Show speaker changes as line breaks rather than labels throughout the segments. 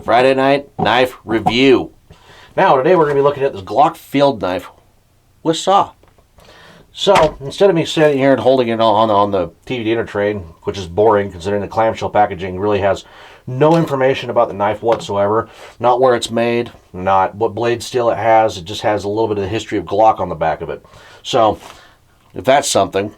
Friday night knife review. Now today we're going to be looking at this Glock field knife with saw. So instead of me sitting here and holding it on the TV dinner tray, which is boring considering the clamshell packaging really has no information about the knife whatsoever, not where it's made, not what blade steel it just has a little bit of the history of Glock on the back of it. So if that's something.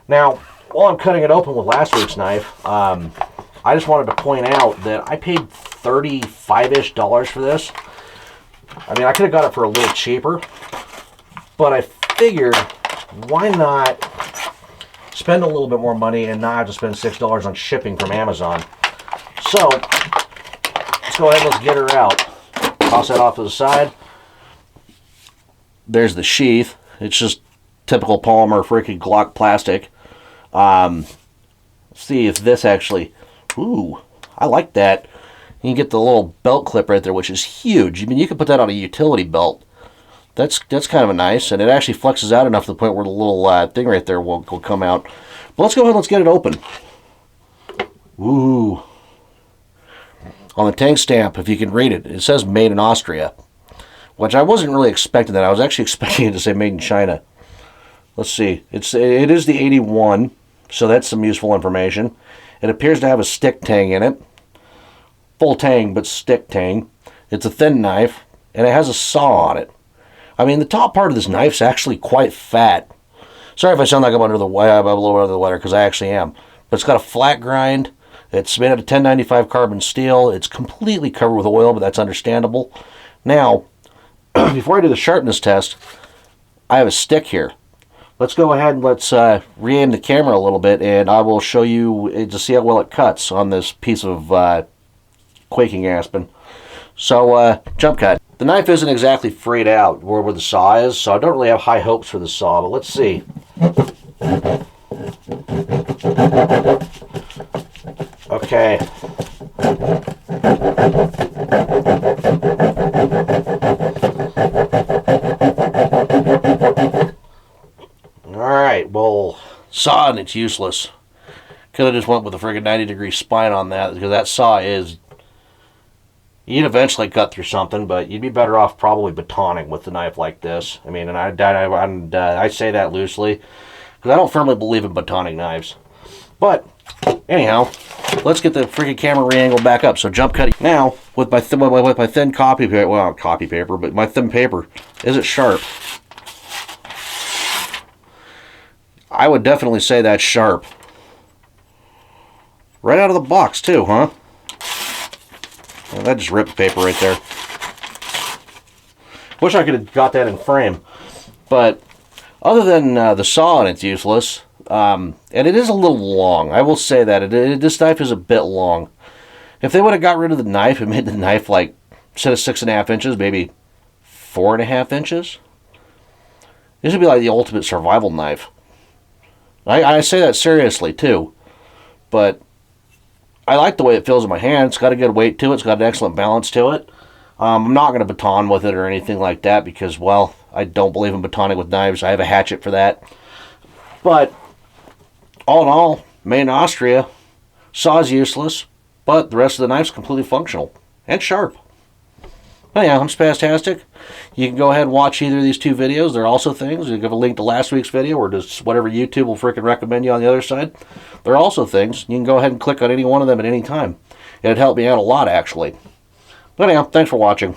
Now, while I'm cutting it open with last week's knife, I just wanted to point out that I paid $35-ish for this. I mean, I could have got it for a little cheaper, but I figured, why not spend a little bit more money and not have to spend $6 on shipping from Amazon? So, let's go ahead and let's get her out. Toss that off to the side. There's the sheath. It's just typical polymer freaking Glock plastic. See if this actually... Ooh, I like that. You can get the little belt clip right there, which is huge. I mean, you can put that on a utility belt. That's kind of nice, and it actually flexes out enough to the point where the little thing right there will come out. But let's go ahead and let's get it open. Ooh. On the tank stamp, if you can read it, it says made in Austria, which I wasn't really expecting that. I was actually expecting it to say made in China. Let's see. It is the 81, so that's some useful information. It appears to have a stick tang in it. Full tang, but stick tang. It's a thin knife, and it has a saw on it. I mean, the top part of this knife's actually quite fat. Sorry if I sound like I'm a little under the weather, because I actually am. But it's got a flat grind. It's made out of 1095 carbon steel. It's completely covered with oil, but that's understandable. Now, before I do the sharpness test, I have a stick here. Let's go ahead and let's re-aim the camera a little bit, and I will show you to see how well it cuts on this piece of quaking aspen. So, jump cut. The knife isn't exactly frayed out where the saw is, so I don't really have high hopes for the saw, but let's see. Okay. Alright, well, saw and it's useless. Could have just went with a friggin' 90-degree spine on that, because that saw is... You'd eventually cut through something, but you'd be better off probably batoning with a knife like this. I mean, and I say that loosely, because I don't firmly believe in batoning knives. But, anyhow, let's get the freaking camera re-angled back up. So jump cutting. Now, with my thin copy paper, well, not copy paper, but my thin paper, is it sharp? I would definitely say that's sharp. Right out of the box, too, huh? Well, that just ripped the paper right there. Wish I could have got that in frame. But other than the saw and it's useless, and it is a little long. I will say that. This knife is a bit long. If they would have got rid of the knife and made the knife like, instead of 6.5 inches, maybe 4.5 inches, this would be like the ultimate survival knife. I say that seriously, too. But I like the way it feels in my hand. It's got a good weight to it. It's got an excellent balance to it. I'm not going to baton with it or anything like that because, well, I don't believe in batoning with knives. I have a hatchet for that. But all in all, made in Austria. Saw's useless, but the rest of the knife's completely functional and sharp. Well, yeah, I'm Spaztastic. You can go ahead and watch either of these two videos. They're also things. You give a link to last week's video or just whatever YouTube will freaking recommend you on the other side. They're also things. You can go ahead and click on any one of them at any time. It'd help me out a lot, actually. But anyhow, thanks for watching.